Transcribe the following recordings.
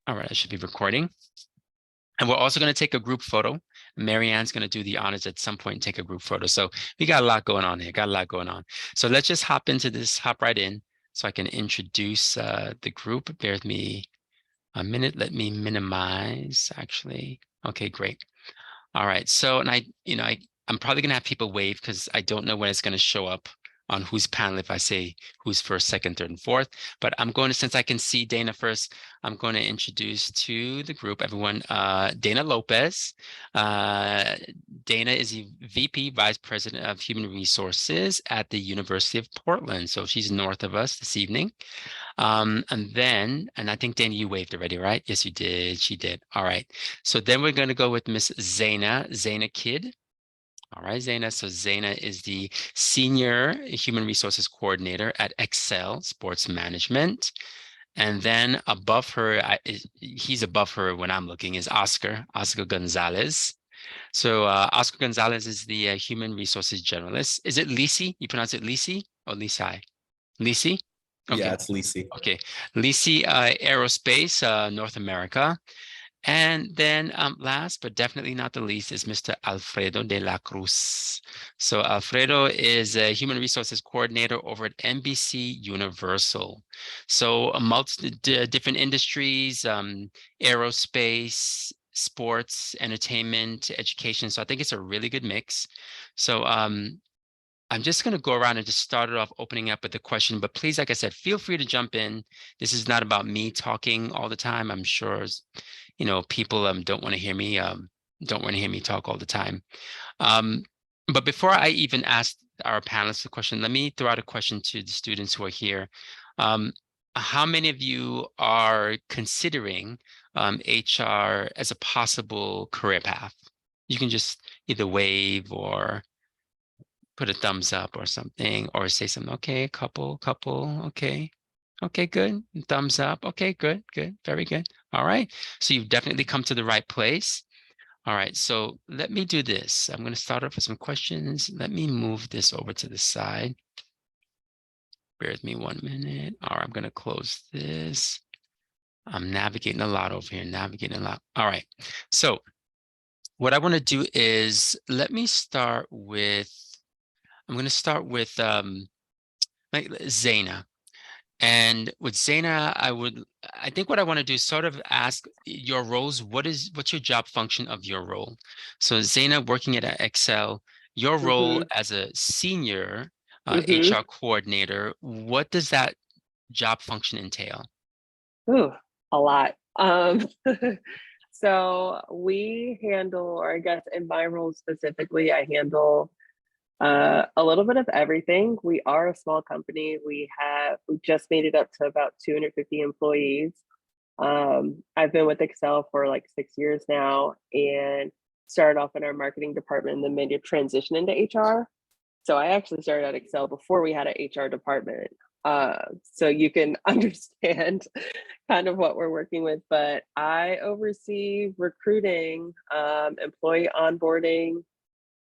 All right, I should be recording. And we're also going to take a group photo. Marianne's going to do the honors at some point and take a group photo. So we got a lot going on here, got a lot going on. So let's just hop into this, hop right in so I can introduce the group. Bear with me a minute. Let me minimize, actually. Okay, great. All right. So, and I'm probably going to have people wave because I don't know when it's going to show up on who's panel if I say who's first, second, third, and fourth. But I'm going to, since I can see Dana first, I'm going to introduce to the group, everyone, Dana Lopez. Dana is the VP, Vice President of Human Resources at the University of Portland. So she's north of us this evening. And I think Dana, you waved already, right? Yes, you did. She did. All right. So then we're going to go with Miss Zana Kidd. All right, Zana. So Zana is the Senior Human Resources Coordinator at Excel Sports Management. And then above her, he's above her when I'm looking, is Oscar Gonzalez. So Oscar Gonzalez is the Human Resources Generalist. Is it Lisi? You pronounce it Lisi or Lisi? Lisi? Yeah, Okay. it's Lisi. Okay. Lisi Aerospace, North America. And then last but definitely not the least is Mr. Alfredo de la Cruz. So Alfredo is a human resources coordinator over at NBC Universal. So different industries, aerospace, sports, entertainment, education. So I think it's a really good mix. So I'm just going to go around and just start it off opening up with the question, but please, like I said, feel free to jump in. This is not about me talking all the time. I'm sure, people don't want to hear me, talk all the time. But before I even ask our panelists a question, let me throw out a question to the students who are here. How many of you are considering HR as a possible career path? You can just either wave or put a thumbs up or something, or say something. Okay, couple, okay. Okay, good. Thumbs up. Okay, good, very good. All right. So you've definitely come to the right place. All right. So let me do this. I'm going to start off with some questions. Let me move this over to the side. Bear with me 1 minute. All right. I'm going to close this. I'm navigating a lot over here, All right. So what I want to do is I'm going to start with like Zana. And with Zana, I think what I want to do is sort of ask your roles. What's your job function of your role? So Zana, working at Excel, your role Mm-hmm. as a senior Mm-hmm. HR coordinator, what does that job function entail? Ooh, a lot. So we handle, or I guess in my role specifically, I handle a little bit of everything. We are a small company. We just made it up to about 250 employees. I've been with Excel for like 6 years now and started off in our marketing department and then made a transition into HR. So I actually started at Excel before we had an HR department. So you can understand kind of what we're working with, but I oversee recruiting, employee onboarding,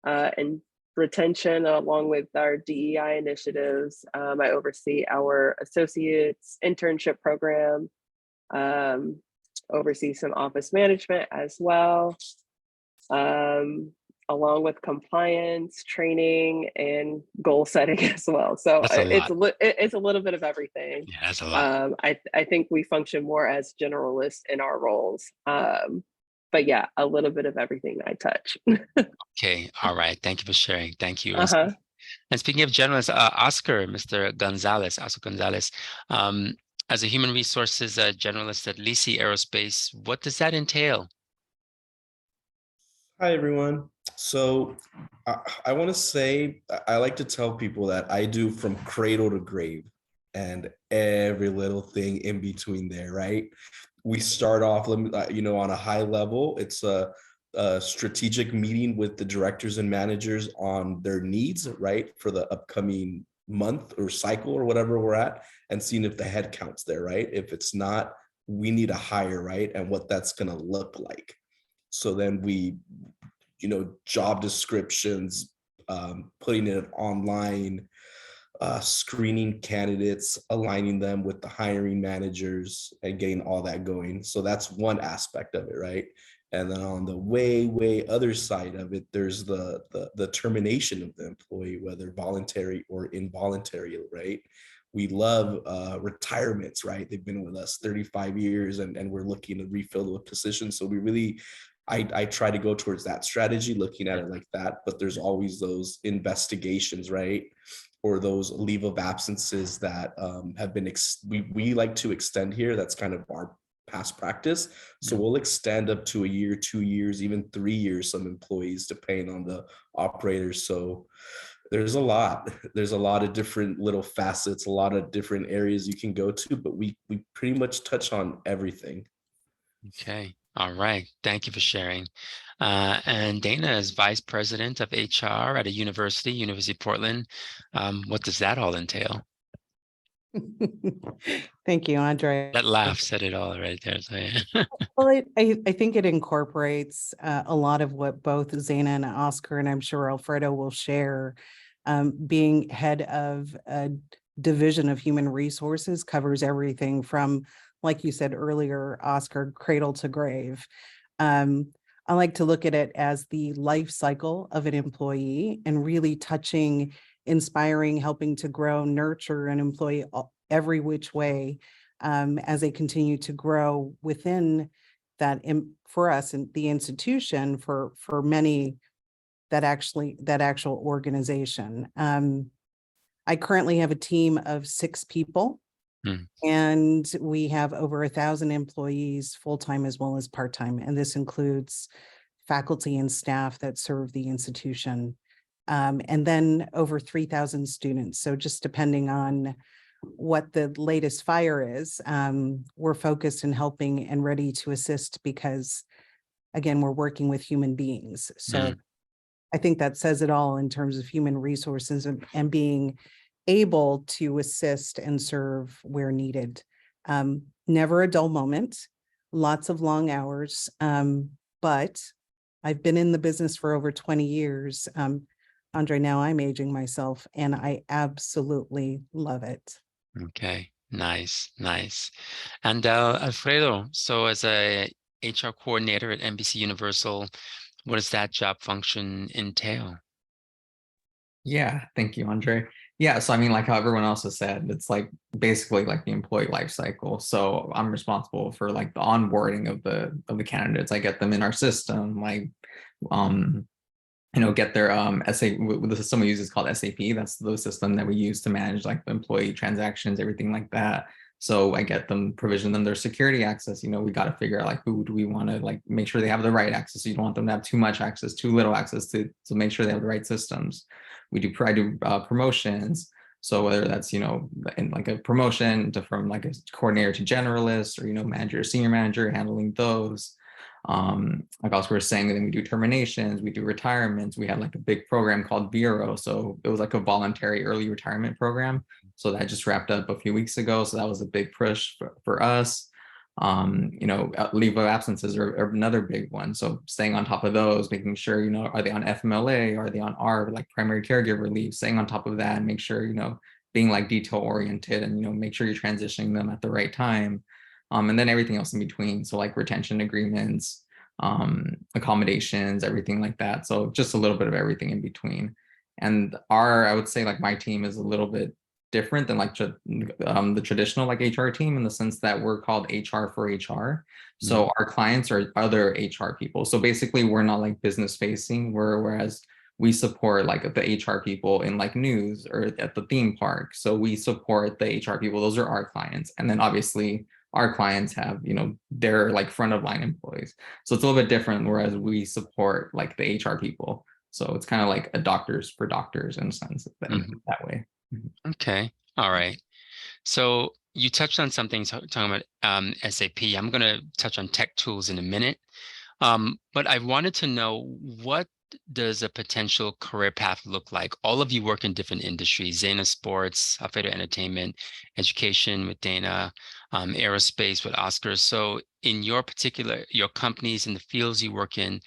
and retention along with our DEI initiatives. I oversee our associates internship program, oversee some office management as well, along with compliance, training, and goal setting as well. So That's a lot. it's a little bit of everything. Yeah, that's a lot. I think we function more as generalists in our roles. But yeah, a little bit of everything I touch. Okay. All right. Thank you for sharing. Thank you. Uh-huh. And speaking of generalists, Mr. Gonzalez, as a human resources generalist at Lisi Aerospace, what does that entail? Hi, everyone. So I want to say, I like to tell people that I do from cradle to grave and every little thing in between there, right? We start off, on a high level. It's a strategic meeting with the directors and managers on their needs, right, for the upcoming month or cycle or whatever we're at, and seeing if the head count's there, right? If it's not, we need a hire, right? And what that's going to look like. So then we, job descriptions, putting it online, screening candidates, aligning them with the hiring managers, and getting all that going. So that's one aspect of it, right? And then on the way other side of it, there's the termination of the employee, whether voluntary or involuntary, right? We love retirements, right? They've been with us 35 years and we're looking to refill the position. So we really, I try to go towards that strategy, looking at it like that, but there's always those investigations, right? Or those leave of absences that have been, we like to extend here. That's kind of our past practice. So we'll extend up to a year, 2 years, even 3 years, some employees, depending on the operators. So there's a lot of different little facets, a lot of different areas you can go to, but we pretty much touch on everything. Okay. All right. Thank you for sharing. And Dana is Vice President of HR at a University of Portland. What does that all entail? Thank you, Andre. That laugh said it all right there. So, yeah. Well, I think it incorporates a lot of what both Zana and Oscar, and I'm sure Alfredo will share. Being head of a division of human resources covers everything from, like you said earlier, Oscar, cradle to grave. I like to look at it as the life cycle of an employee and really touching, inspiring, helping to grow, nurture an employee every which way as they continue to grow within that, for us in the institution, for many, that actual organization. I currently have a team of 6 people, and we have over 1,000 employees, full-time as well as part-time. And this includes faculty and staff that serve the institution. And then over 3,000 students. So just depending on what the latest fire is, we're focused in helping and ready to assist because, again, we're working with human beings. So I think that says it all in terms of human resources and being able to assist and serve where needed. Never a dull moment, lots of long hours, but I've been in the business for over 20 years. Andre, now I'm aging myself and I absolutely love it. Okay, nice, nice. And Alfredo, so as a HR coordinator at NBC Universal, what does that job function entail? Yeah, thank you, Andre. Yeah, so I mean, like how everyone else has said, it's like basically like the employee life cycle. So I'm responsible for like the onboarding of the candidates. I get them in our system, like get their SAP. The system we use is called SAP. That's the system that we use to manage like the employee transactions, everything like that. So I get them, provision them their security access. We got to figure out like who do we want to like make sure they have the right access. So you don't want them to have too much access, too little access to make sure they have the right systems. I do promotions. So whether that's, in like a promotion from like a coordinator to generalist or, manager or senior manager, handling those. Like also we were saying, then we do terminations, we do retirements. We had like a big program called Bureau. So it was like a voluntary early retirement program. So that just wrapped up a few weeks ago. So that was a big push for us. Leave of absences are another big one. So staying on top of those, making sure, are they on FMLA? Are they on our like primary caregiver leave? Staying on top of that and make sure, being like detail oriented and, make sure you're transitioning them at the right time. And then everything else in between. So like retention agreements, accommodations, everything like that. So just a little bit of everything in between. And I would say like my team is a little bit different than like the traditional like HR team in the sense that we're called HR for HR. So our clients are other HR people. So basically we're not like business facing, whereas we support like the HR people in like news or at the theme park. So we support the HR people. Those are our clients. And then obviously our clients have, their like front of line employees. So it's a little bit different, whereas we support like the HR people. So it's kind of like a doctors for doctors in a sense that way. Okay. All right. So you touched on something talking about SAP. I'm going to touch on tech tools in a minute. But I wanted to know, what does a potential career path look like? All of you work in different industries: Zana sports, Alfredo entertainment, education with Dana, aerospace with Oscar. So in your companies and the fields you work in,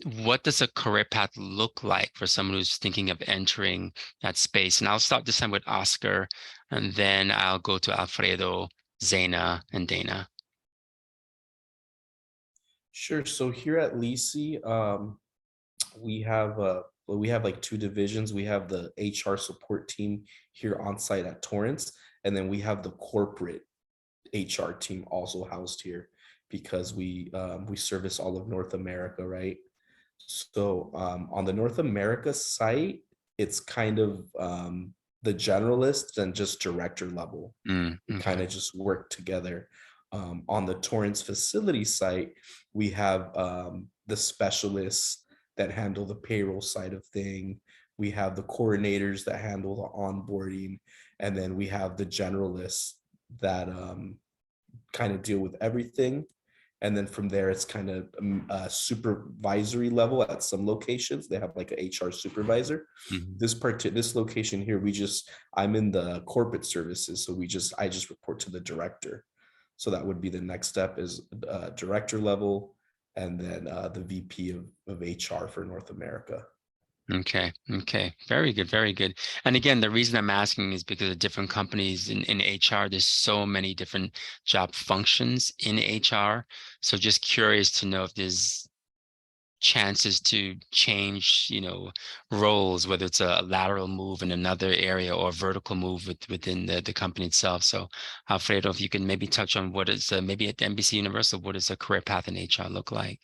what does a career path look like for someone who's thinking of entering that space? And I'll start this time with Oscar, and then I'll go to Alfredo, Zana, and Dana. Sure. So here at Lisi, we have like two divisions. We have the HR support team here on site at Torrance, and then we have the corporate HR team also housed here because we service all of North America, right? So on the North America site, it's kind of the generalist and just director level. We kind of just work together. On the Torrance facility site, we have the specialists that handle the payroll side of thing. We have the coordinators that handle the onboarding, and then we have the generalists that kind of deal with everything. And then from there, it's kind of a supervisory level at some locations. They have like an HR supervisor. This location here, I'm in the corporate services. So I just report to the director. So that would be the next step is director level, and then the VP of HR for North America. Okay. Very good. Very good. And again, the reason I'm asking is because of different companies in HR, there's so many different job functions in HR. So just curious to know if there's chances to change, roles, whether it's a lateral move in another area or a vertical move within the company itself. So Alfredo, if you can maybe touch on what is maybe at NBC Universal, what does a career path in HR look like?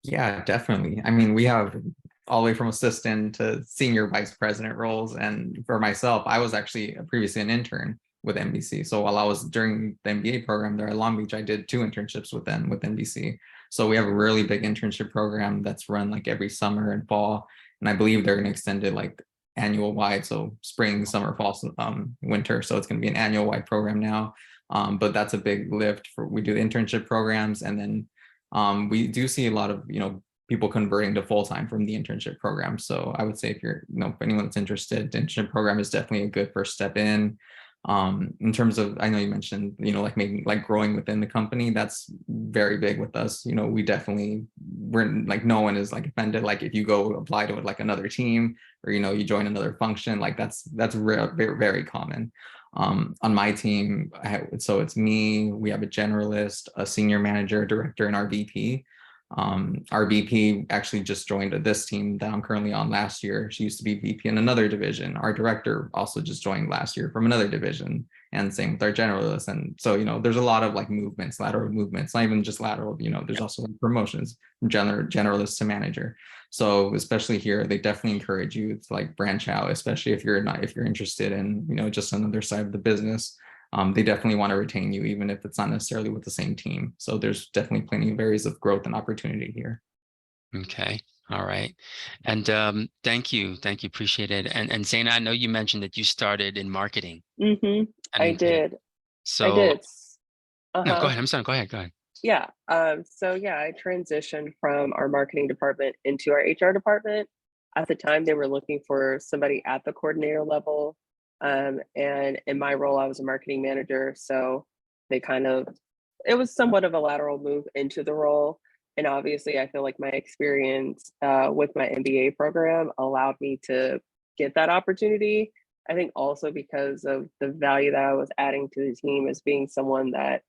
Yeah, definitely. I mean, we have all the way from assistant to senior vice president roles. And for myself, I was actually previously an intern with NBC. So while I was during the MBA program there at Long Beach, I did 2 internships with them with NBC. So we have a really big internship program that's run like every summer and fall. And I believe they're going to extend it like annual wide. So spring, summer, fall, winter. So it's going to be an annual wide program now. But that's a big lift we do the internship programs, and then we do see a lot of, people converting to full-time from the internship program. So I would say if you're, if anyone that's interested, the internship program is definitely a good first step in. In terms of, I know you mentioned, like growing within the company, that's very big with us. We're like, no one is like offended. Like if you go apply to like another team or, you join another function, like that's very, very common. On my team, so it's me, we have a generalist, a senior manager, director, and our VP. Our VP actually just joined this team that I'm currently on last year. She used to be VP in another division. Our director also just joined last year from another division, and same with our generalist. And so, there's a lot of like movements, lateral movements, not even just lateral, there's also like promotions from generalist to manager. So especially here, they definitely encourage you to like branch out, especially if you're interested in, just another side of the business. They definitely want to retain you, even if it's not necessarily with the same team. So there's definitely plenty of areas of growth and opportunity here. Okay. All right. And thank you. Appreciate it. And Zaina, I know you mentioned that you started in marketing. I did. So I did. No, go ahead. I'm sorry. Go ahead. Yeah. So yeah, I transitioned from our marketing department into our HR department. At the time, they were looking for somebody at the coordinator level. And in my role, I was a marketing manager. So it was somewhat of a lateral move into the role. And obviously, I feel like my experience with my MBA program allowed me to get that opportunity. I think also because of the value that I was adding to the team as being someone that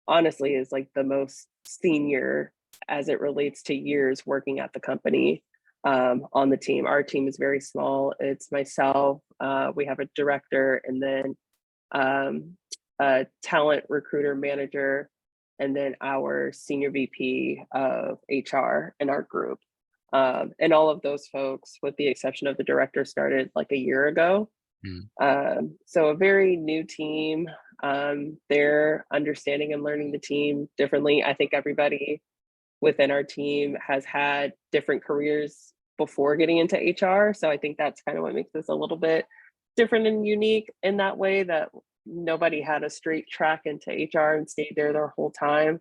honestly is like the most senior as it relates to years working at the company on the team. Our team is very small. It's myself, we have a director, and then a talent recruiter manager, and then our senior VP of HR in our group. And all of those folks, with the exception of the director, started like a year ago. So a very new team. They're understanding and learning the team differently. I think everybody within our team has had different careers before getting into HR. So I think that's kind of what makes this a little bit different and unique in that way, that nobody had a straight track into HR and stayed there their whole time.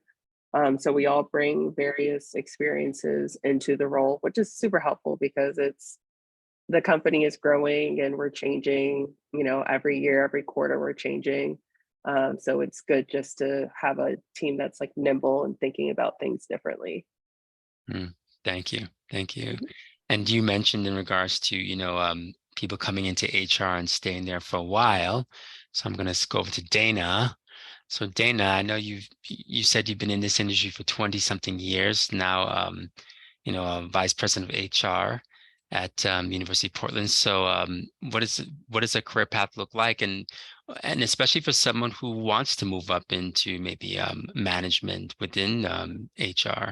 So we all bring various experiences into the role, which is super helpful because the company is growing and we're changing, every year, every quarter we're changing. So it's good just to have a team that's like nimble and thinking about things differently. Thank you. Thank you. And you mentioned in regards to, people coming into HR and staying there for a while. So I'm going to go over to Dana. So Dana, I know you said you've been in this industry for 20 something years now, vice president of HR at University of Portland. So what does a career path look like? And especially for someone who wants to move up into maybe management within HR.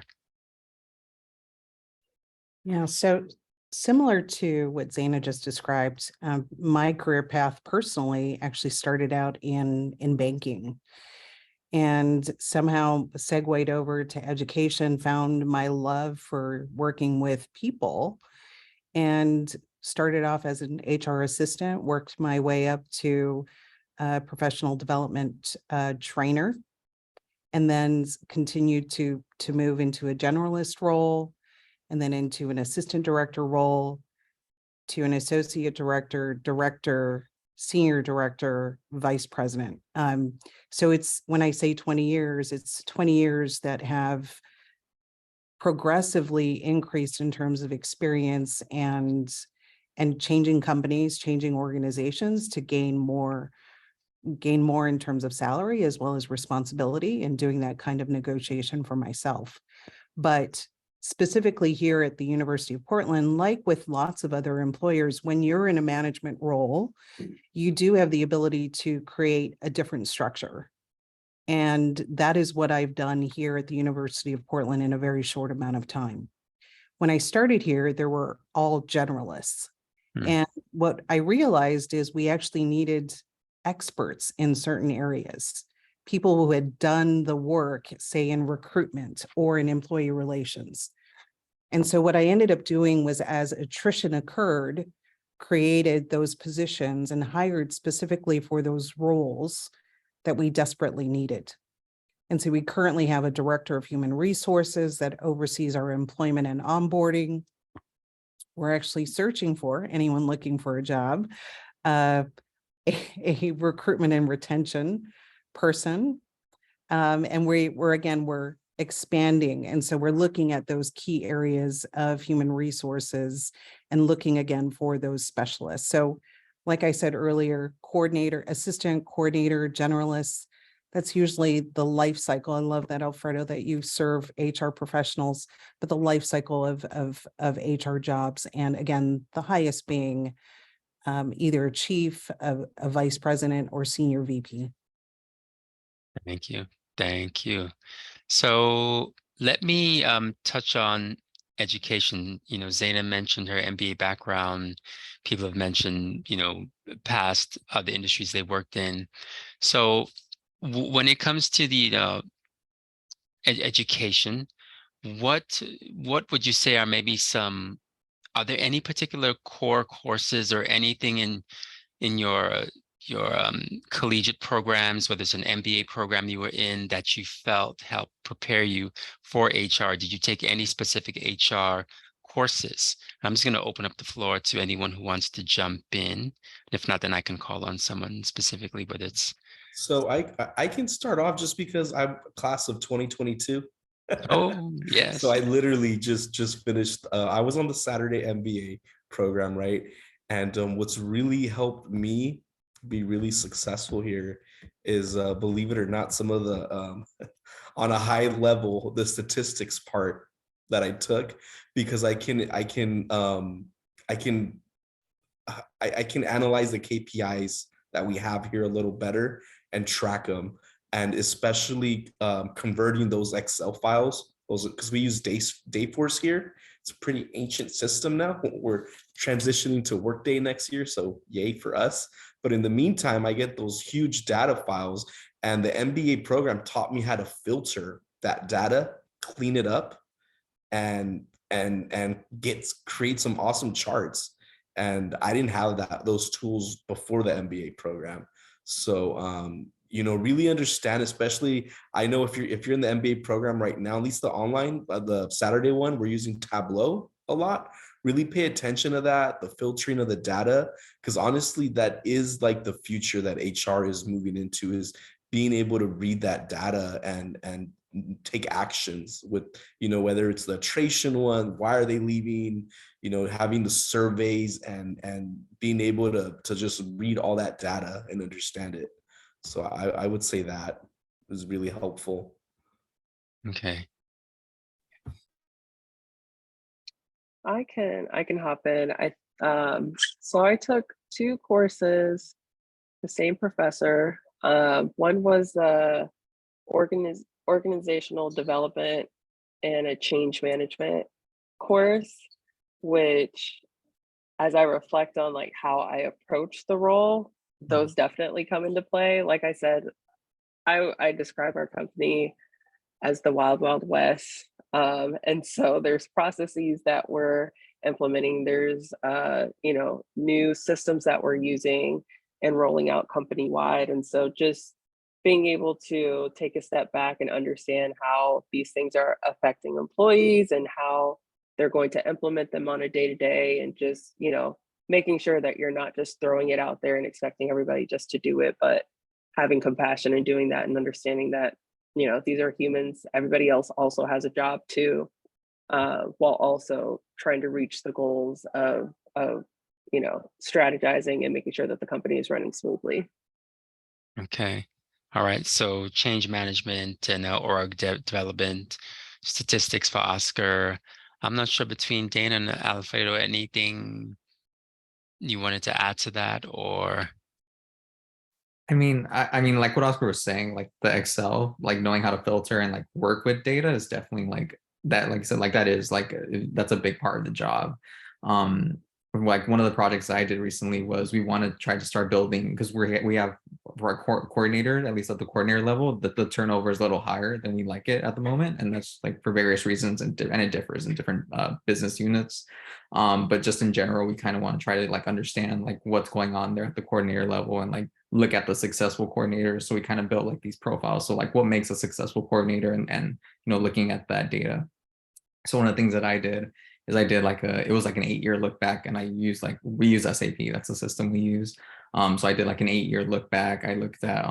Yeah, so similar to what Zana just described, my career path personally actually started out in banking and somehow segued over to education, found my love for working with people, and started off as an HR assistant, worked my way up to a professional development trainer, and then continued to move into a generalist role, and then into an assistant director role, to an associate director, director, senior director, vice president. So it's, when I say 20 years, it's 20 years that have progressively increased in terms of experience and changing companies, changing organizations to gain more in terms of salary as well as responsibility, and doing that kind of negotiation for myself. But specifically here at the University of Portland, like with lots of other employers, when you're in a management role, you do have the ability to create a different structure. And that is what I've done here at the University of Portland in a very short amount of time. When I started here, there were all generalists. And what I realized is we actually needed experts in certain areas, people who had done the work, say in recruitment or in employee relations. And so what I ended up doing was, as attrition occurred, created those positions and hired specifically for those roles that we desperately needed. And so we currently have a director of human resources that oversees our employment and onboarding. We're actually searching for anyone looking for a job, a recruitment and retention person. And we're expanding. And so we're looking at those key areas of human resources and looking again for those specialists. So like I said earlier, coordinator, assistant coordinator, generalists, that's usually the life cycle. I love that, Alfredo, that you serve HR professionals, but the life cycle of HR jobs. And again, the highest being either a chief, a vice president, or senior VP. Thank you. Thank you. So let me touch on education. Zana mentioned her MBA background. People have mentioned, past other industries they worked in. So when it comes to the education, what would you say are maybe are there any particular core courses or anything in your collegiate programs, whether it's an MBA program you were in, that you felt helped prepare you for HR? Did you take any specific HR courses? I'm just going to open up the floor to anyone who wants to jump in. If not, then I can call on someone specifically, but it's... So I can start off just because I'm class of 2022. Oh, yes. So I literally just finished. I was on the Saturday MBA program, right? And what's really helped me be really successful here is, believe it or not, some of the on a high level, the statistics part that I took, because I can analyze the KPIs that we have here a little better and track them, and especially converting those Excel files, because we use Dayforce here. It's a pretty ancient system now. We're transitioning to Workday next year, so yay for us. But in the meantime, I get those huge data files, and the MBA program taught me how to filter that data, clean it up, and create some awesome charts. And I didn't have those tools before the MBA program. So really understand, especially, I know if you're in the MBA program right now, at least the online, the Saturday one, we're using Tableau a lot. Really pay attention to that, the filtering of the data, because honestly, that is like the future that HR is moving into, is being able to read that data and take actions with, whether it's the attrition one, why are they leaving, having the surveys and being able to just read all that data and understand it. So I would say that was really helpful. Okay. I can hop in. So I took 2 courses, the same professor. One was organizational development and a change management course, which, as I reflect on like how I approach the role, those definitely come into play. Like I said, I describe our company as the wild, wild west. And so there's processes that we're implementing. There's, new systems that we're using and rolling out company wide. And so just being able to take a step back and understand how these things are affecting employees and how they're going to implement them on a day to day, and just, making sure that you're not just throwing it out there and expecting everybody just to do it, but having compassion and doing that and understanding that, these are humans. Everybody else also has a job too, while also trying to reach the goals of strategizing and making sure that the company is running smoothly. Okay. All right. So change management and org development, statistics for Oscar. I'm not sure between Dana and Alfredo, anything you wanted to add to that, or? I mean, like what Oscar was saying, like the Excel, like knowing how to filter and like work with data is definitely like that. Like I said, like that is like that's a big part of the job. Like one of the projects I did recently was we want to try to start building, because we have for our coordinator, at least at the coordinator level, that the turnover is a little higher than we like it at the moment, and that's like for various reasons, and it differs in different business units. But just in general, we kind of want to try to like understand like what's going on there at the coordinator level, and like look at the successful coordinators. So we kind of built like these profiles. So like what makes a successful coordinator, and looking at that data. So one of the things that I did is I did like it was like an 8-year look back, and we use SAP. That's the system we use. So I did like an 8-year look back. I looked at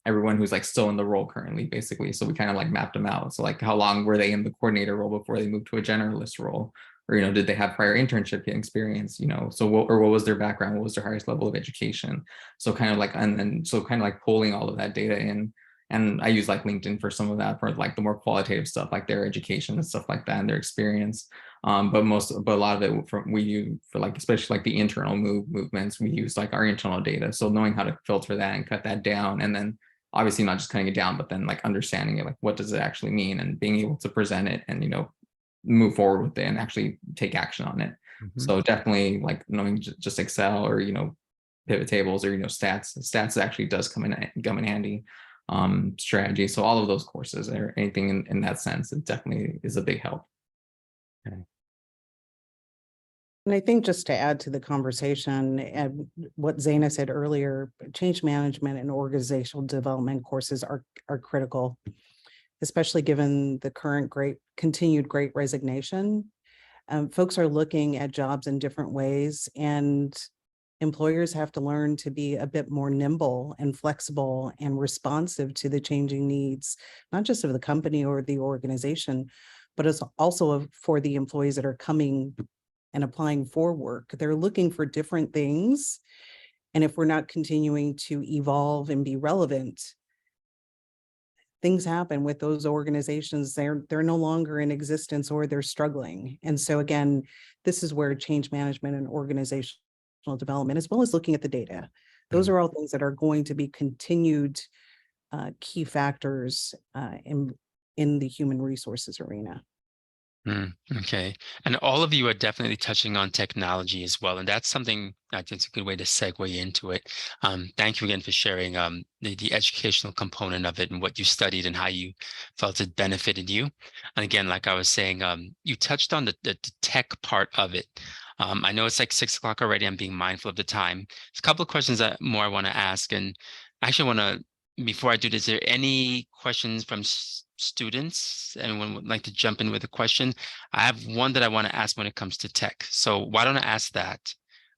everyone who's like still in the role currently, basically. So we kind of like mapped them out. So like how long were they in the coordinator role before they moved to a generalist role? Or, did they have prior internship experience? So what was their background? What was their highest level of education? So kind of like, and then so kind of like pulling all of that data in. And I use like LinkedIn for some of that, for like the more qualitative stuff, like their education and stuff like that, and their experience. But a lot of it we use for like, especially like the internal movements, we use like our internal data. So knowing how to filter that and cut that down, and then obviously not just cutting it down, but then like understanding it, like what does it actually mean, and being able to present it and move forward with it and actually take action on it. So definitely like knowing just Excel, or pivot tables, or stats actually does come in handy. Strategy. So all of those courses, or anything in that sense, it definitely is a big help. Okay. And I think just to add to the conversation, and what Zana said earlier, change management and organizational development courses are critical, especially given the current continued great resignation. Folks are looking at jobs in different ways, and employers have to learn to be a bit more nimble and flexible and responsive to the changing needs, not just of the company or the organization, but it's also for the employees that are coming and applying for work. They're looking for different things. And if we're not continuing to evolve and be relevant, things happen with those organizations. They're no longer in existence, or they're struggling. And so again, this is where change management and organizational development, as well as looking at the data, those are all things that are going to be continued key factors in the human resources arena. Okay. And all of you are definitely touching on technology as well. And that's something I think it's a good way to segue into it. Thank you again for sharing the educational component of it and what you studied and how you felt it benefited you. And again, like I was saying, you touched on the tech part of it. I know it's like 6 o'clock already. I'm being mindful of the time. There's a couple of questions that more I want to ask. And I actually want to, before I do this, is there any questions from students? Anyone would like to jump in with a question? I have one that I want to ask when it comes to tech. So why don't I ask that?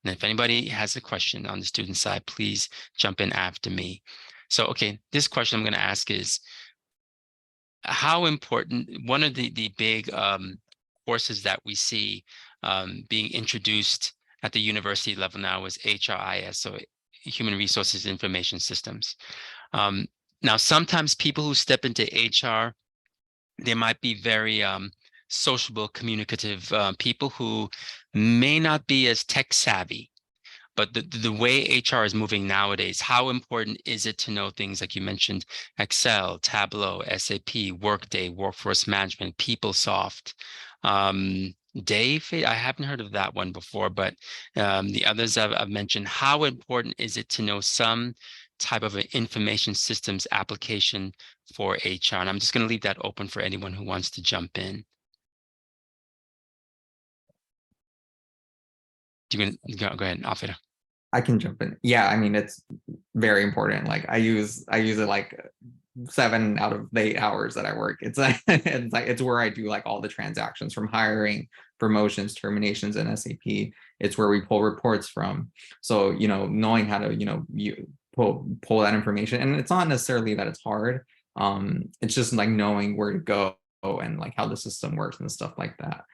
And if anybody has a question on the student side, please jump in after me. So, okay, this question I'm going to ask is, how important, one of the big courses that we see being introduced at the university level now is HRIS, so Human Resources Information Systems. Now, sometimes people who step into HR, they might be very sociable, communicative people who may not be as tech savvy. But the way HR is moving nowadays, how important is it to know things like you mentioned, Excel, Tableau, SAP, Workday, Workforce Management, PeopleSoft? Dave, I haven't heard of that one before, but the others I've mentioned, how important is it to know some type of an information systems application for HR? And I'm just going to leave that open for anyone who wants to jump in. You can go ahead, Alfredo. I can jump in. Yeah, I mean, it's very important. Like I use it like 7 out of the 8 hours that I work. It's like it's where I do like all the transactions from hiring, promotions, terminations in SAP. It's where we pull reports from. So, you know, knowing how to, you know, you pull that information, and it's not necessarily that it's hard. It's just like knowing where to go and like how the system works and stuff like that.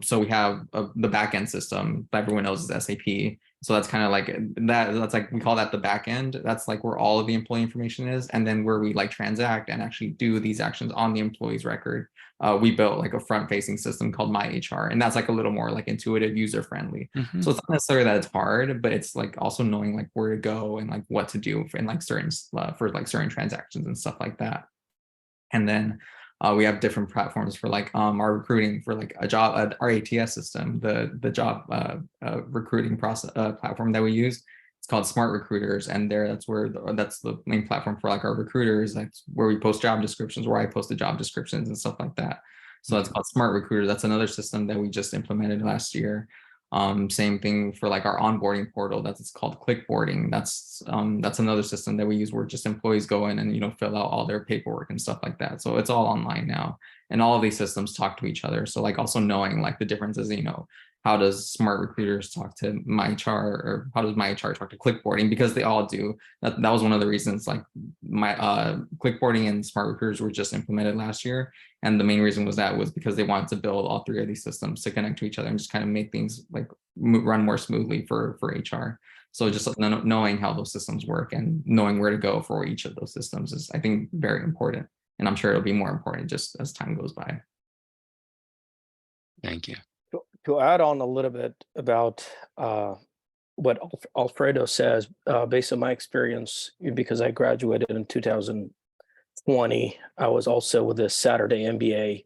So we have the backend system that everyone knows is SAP. So that's kind of like that's like, we call that the back end. That's like where all of the employee information is. And then where we like transact and actually do these actions on the employee's record, we built like a front facing system called My HR. And that's like a little more like intuitive, user friendly. So it's not necessarily that it's hard, but it's like also knowing like where to go and like what to do for, in like certain transactions and stuff like that. And then we have different platforms for like our recruiting for like a job, our ATS system, the job recruiting process platform that we use. It's called Smart Recruiters, and that's the main platform for like our recruiters. That's where we post job descriptions, where I post the job descriptions and stuff like that. So that's called Smart Recruiter. That's another system that we just implemented last year. Same thing for like our onboarding portal. It's called Clickboarding. That's another system that we use where just employees go in and, you know, fill out all their paperwork and stuff like that. So it's all online now, and all of these systems talk to each other. So like also knowing like the differences, you know, how does Smart Recruiters talk to My HR, or how does My HR talk to Clickboarding? Because they all do. That was one of the reasons like my Clickboarding and Smart Recruiters were just implemented last year. And the main reason was because they wanted to build all 3 of these systems to connect to each other and just kind of make things like run more smoothly for HR. So just knowing how those systems work and knowing where to go for each of those systems is, I think, very important. And I'm sure it'll be more important just as time goes by. Thank you. To add on a little bit about what Alfredo says, based on my experience, because I graduated in 2020, I was also with the Saturday MBA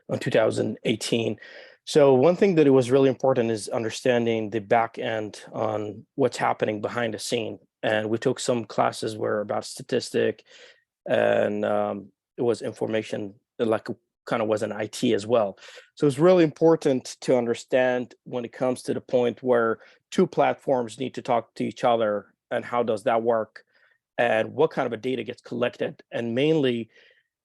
in 2018. So one thing that it was really important is understanding the back end on what's happening behind the scene. And we took some classes where about statistic, and it was information, like kind of was an IT as well. So it's really important to understand when it comes to the point where 2 platforms need to talk to each other, and how does that work, and what kind of a data gets collected. And mainly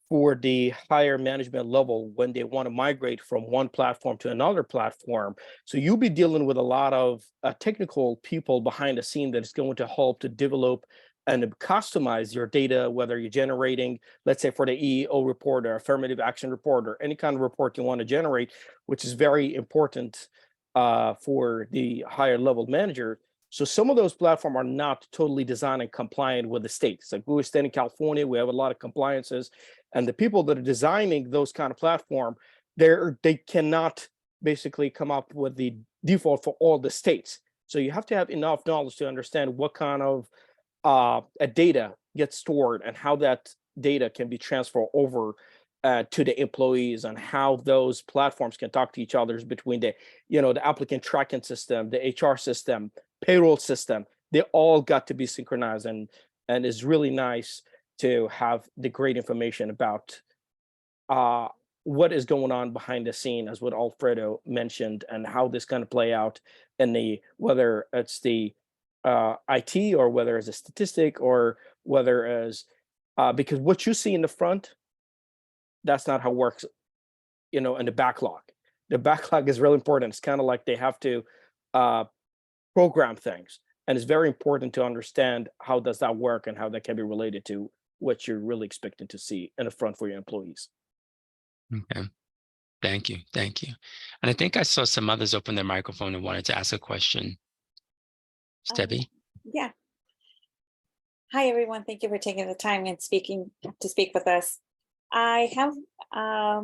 for the higher management level, when they want to migrate from one platform to another platform. So you'll be dealing with a lot of technical people behind the scene that is going to help to develop and customize your data, whether you're generating, let's say for the EEO report or affirmative action report or any kind of report you want to generate, which is very important for the higher level manager. So some of those platforms are not totally designed and compliant with the state. So we stand in California, we have a lot of compliances, and the people that are designing those kind of platform, they cannot basically come up with the default for all the states. So you have to have enough knowledge to understand what kind of data gets stored and how that data can be transferred over to the employees, and how those platforms can talk to each other between the applicant tracking system, the HR system, payroll system. They all got to be synchronized, and it's really nice to have the great information about what is going on behind the scene, as what Alfredo mentioned, and how this going to play out in whether it's the IT, or whether it's a statistic, or whether as because what you see in the front, that's not how it works, in the backlog. The backlog is really important. It's kind of like they have to program things, and it's very important to understand how does that work and how that can be related to what you're really expecting to see in the front for your employees. Okay. Thank you. Thank you. And I think I saw some others open their microphone and wanted to ask a question. Stebby? Yeah. Hi, everyone. Thank you for taking the time and speak with us. I have a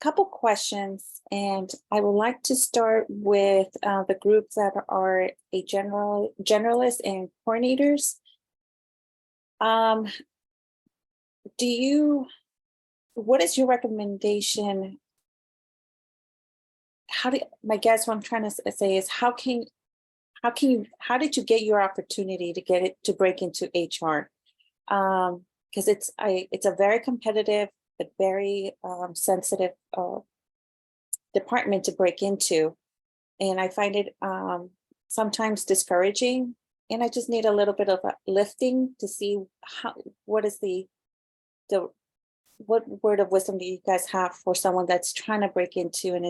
couple questions, and I would like to start with the groups that are a generalist and coordinators. What is your recommendation? I guess what I'm trying to say is how did you get your opportunity to break into HR? Because it's a very competitive but very sensitive department to break into, and I find it sometimes discouraging. And I just need a little bit of a lifting to see what word of wisdom do you guys have for someone that's trying to break into and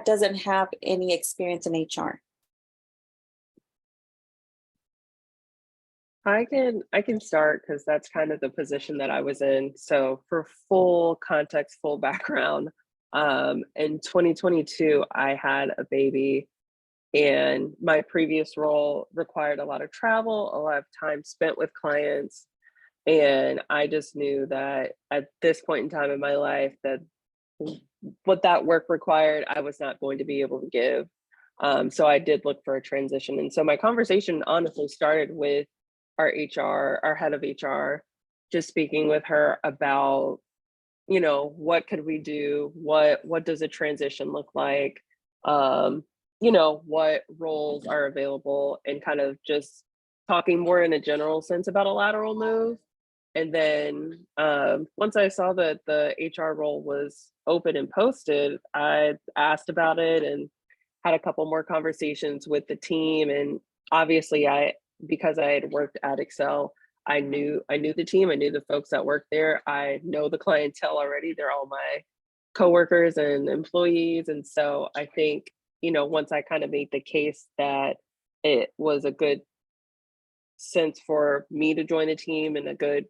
doesn't have any experience in HR? I can start because that's kind of the position that I was in. So for full context, full background, in 2022, I had a baby, and my previous role required a lot of travel, a lot of time spent with clients. And I just knew that at this point in time in my life, that what that work required, I was not going to be able to give. So I did look for a transition. And so my conversation honestly started with our head of HR, just speaking with her about, what could we do? What does a transition look like? What roles are available, and kind of just talking more in a general sense about a lateral move. And then once I saw that the HR role was open and posted, I asked about it and had a couple more conversations with the team. And obviously because I had worked at Excel, I knew the team, I knew the folks that worked there. I know the clientele already. They're all my coworkers and employees. And so I think, once I kind of made the case that it was a good sense for me to join the team and a good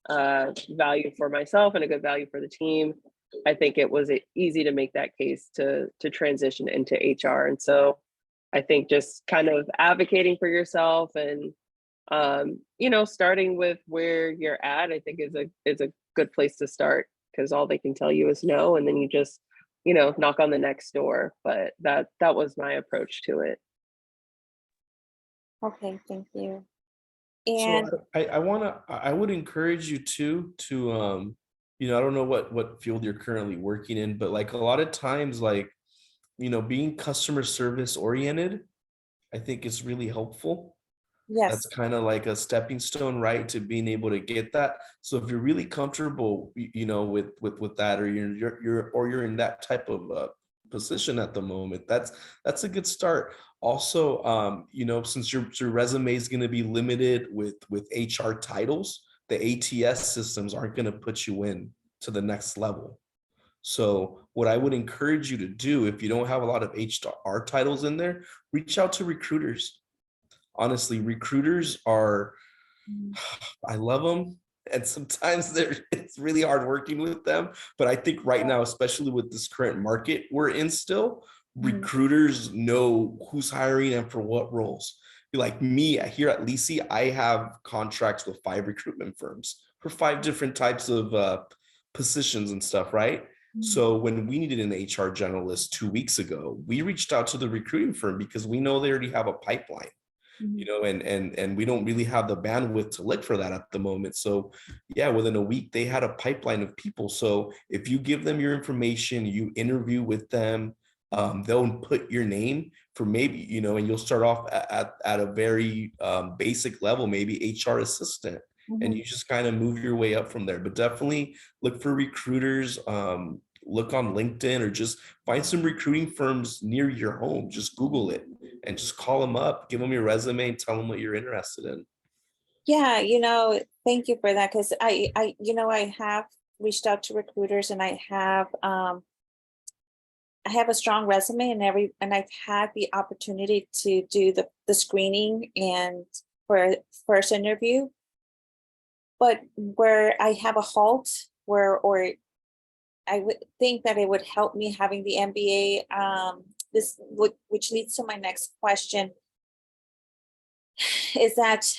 value for myself and a good value for the team, I think it was easy to make that case to transition into HR. And so I think just kind of advocating for yourself and starting with where you're at, I think is a good place to start, because all they can tell you is no, and then you just knock on the next door. But that was my approach to it. Okay, thank you. So And I would encourage you to I don't know what field you're currently working in, but like a lot of times, like, being customer service oriented, I think is really helpful. That's yes, kind of like a stepping stone, right, to being able to get that. So if you're really comfortable, with that, or you're in that type of position at the moment, that's a good start. Also, since your resume is going to be limited with HR titles, the ATS systems aren't going to put you in to the next level. So what I would encourage you to do, if you don't have a lot of HR titles in there, reach out to recruiters. Honestly, recruiters are, I love them. And sometimes it's really hard working with them. But I think right now, especially with this current market we're in still, recruiters know who's hiring and for what roles. Like me here at Lisi, I have contracts with 5 recruitment firms for 5 different types of positions and stuff, right? So when we needed an HR generalist 2 weeks ago, we reached out to the recruiting firm because we know they already have a pipeline. And we don't really have the bandwidth to look for that at the moment. So yeah, within a week, they had a pipeline of people. So if you give them your information, you interview with them, they'll put your name for maybe, and you'll start off at a very basic level, maybe HR assistant, and you just kind of move your way up from there. But definitely look for recruiters, look on LinkedIn, or just find some recruiting firms near your home. Just Google it and just call them up, give them your resume, and tell them what you're interested in. yeah, thank you for that, because I have reached out to recruiters, and I have a strong resume, and I've had the opportunity to do the screening and for first interview. But where I have a halt, or I would think that it would help me having the MBA. Which leads to my next question, is that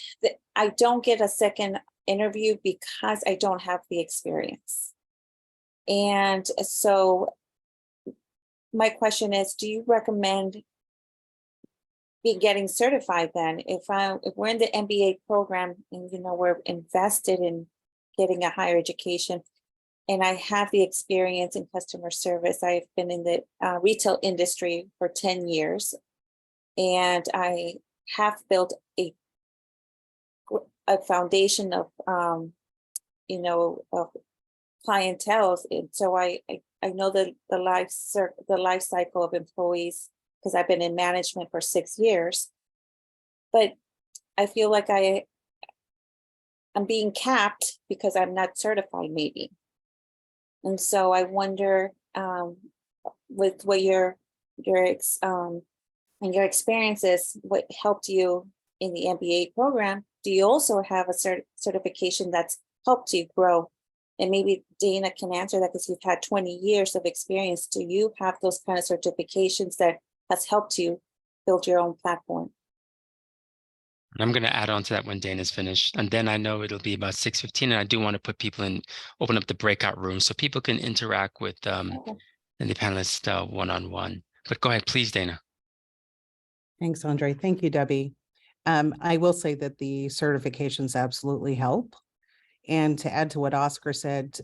I don't get a second interview because I don't have the experience. And so my question is, do you recommend be getting certified then? If we're in the MBA program and we're invested in getting a higher education, and I have the experience in customer service. I've been in the retail industry for 10 years, and I have built a foundation of of clientele, and so I know the life cycle of employees because I've been in management for 6 years. But I feel like I'm being capped because I'm not certified, maybe. And so I wonder, with what your experiences, what helped you in the MBA program, do you also have a certification that's helped you grow? And maybe Dana can answer that because you've had 20 years of experience. Do you have those kind of certifications that has helped you build your own platform? I'm going to add on to that when Dana's finished. And then I know it'll be about 6:15, and I do want to put people in, open up the breakout room so people can interact with Okay. the panelists one-on-one. But go ahead, please, Dana. Thanks, Andre. Thank you, Debbie. I will say that the certifications absolutely help. And to add to what Oscar said,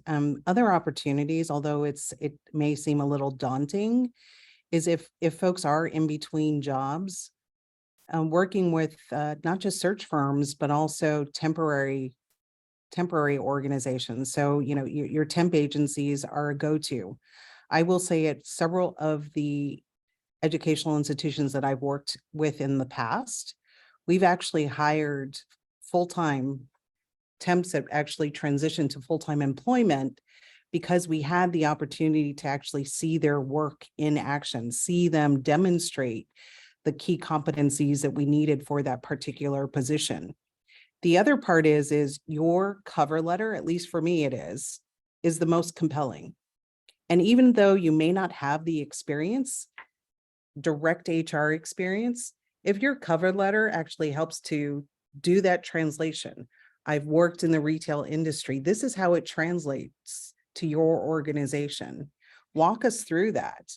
other opportunities, although it may seem a little daunting, is if folks are in between jobs, working with not just search firms, but also temporary organizations. So, your temp agencies are a go-to. I will say at several of the educational institutions that I've worked with in the past, we've actually hired full-time temps that actually transitioned to full-time employment because we had the opportunity to actually see their work in action, see them demonstrate the key competencies that we needed for that particular position. The other part is your cover letter, at least for me it is the most compelling. And even though you may not have the experience, direct HR experience, if your cover letter actually helps to do that translation, I've worked in the retail industry, this is how it translates to your organization. Walk us through that.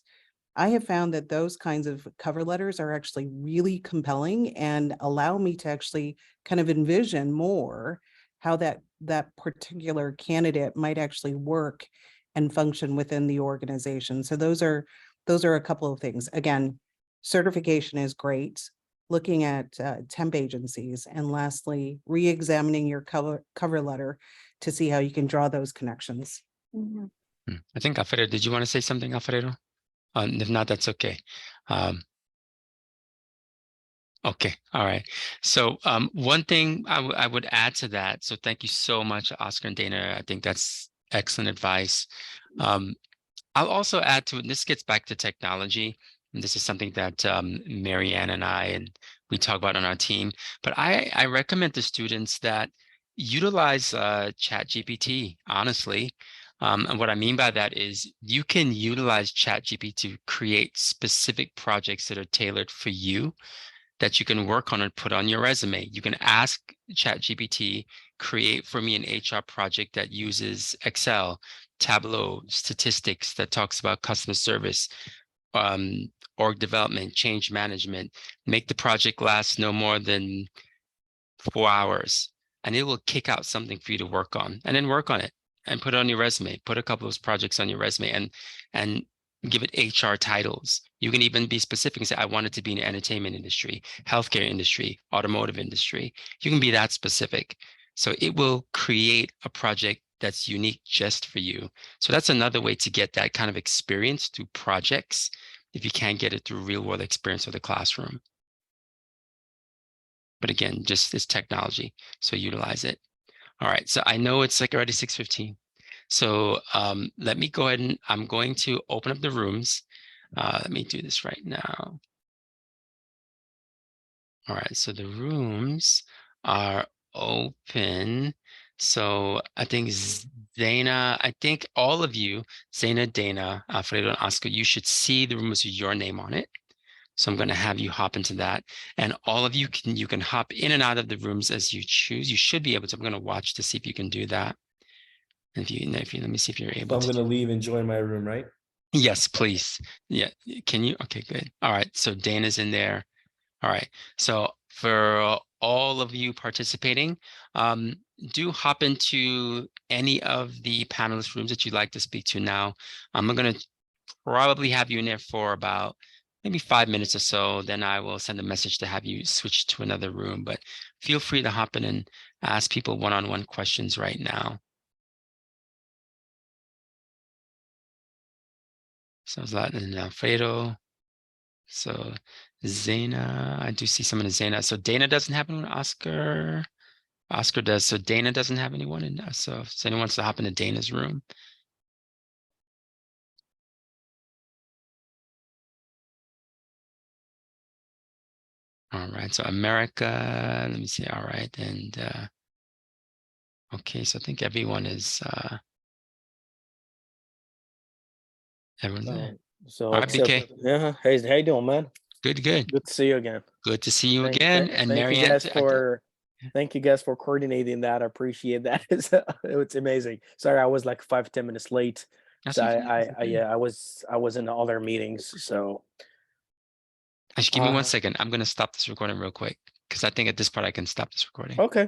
I have found that those kinds of cover letters are actually really compelling and allow me to actually kind of envision more how that particular candidate might actually work and function within the organization. So those are a couple of things. Again, certification is great. Looking at temp agencies, and lastly, re-examining your cover letter to see how you can draw those connections. Mm-hmm. I think Alfredo, did you want to say something, Alfredo? If not, that's okay. Okay, all right. So one thing I would add to that, so thank you so much, Oscar and Dana. I think that's excellent advice. I'll also add to it, and this gets back to technology. And this is something that Marianne and we talk about on our team. But I recommend to students that utilize ChatGPT, honestly. And what I mean by that is you can utilize ChatGPT to create specific projects that are tailored for you, that you can work on and put on your resume. You can ask ChatGPT, create for me an HR project that uses Excel, Tableau, statistics, that talks about customer service, org development, change management. Make the project last no more than 4 hours, and it will kick out something for you to work on, and then work on it and put it on your resume. Put a couple of those projects on your resume and give it HR titles. You can even be specific and say, I want it to be in the entertainment industry, healthcare industry, automotive industry. You can be that specific. So it will create a project that's unique just for you. So that's another way to get that kind of experience through projects, if you can't get it through real world experience of the classroom. But again, just it's technology, so utilize it. All right, so I know it's like already 6:15. So let me go ahead and I'm going to open up the rooms. Let me do this right now. All right, so the rooms are open. So I think Dana, I think all of you, Zana, Dana, Alfredo, and Oscar, you should see the rooms with your name on it. So I'm going to have you hop into that, and all of you can hop in and out of the rooms as you choose. You should be able to. I'm going to watch to see if you can do that. If you let me see if you're So able I'm to. gonna leave and join my room, right? Yes, please. Yeah, can you? Okay, good. All right, so Dana's in there. All right, so for all of you participating, do hop into any of the panelist rooms that you'd like to speak to now. I'm going to probably have you in there for about maybe 5 minutes or so. Then I will send a message to have you switch to another room, but feel free to hop in and ask people one-on-one questions right now. So Zlatan Alfredo. So Zana, I do see someone in Zana. So Dana doesn't have anyone. Oscar does. So Dana doesn't have anyone. And so if anyone wants to hop into Dana's room. All right. So America, let me see. All right. And okay. So I think everyone is everyone's there. So All right, BK. yeah, hey, how you doing, man? Good, good. Good to see you again. Good to see you again. And Thank you Marianne, guys for coordinating that. I appreciate that. It's amazing. Sorry, I was like 5-10 minutes late. that's So okay, that's okay. I was in other meetings. So Actually, give me 1 second. I'm going to stop this recording real quick because I think at this part I can stop this recording. okay.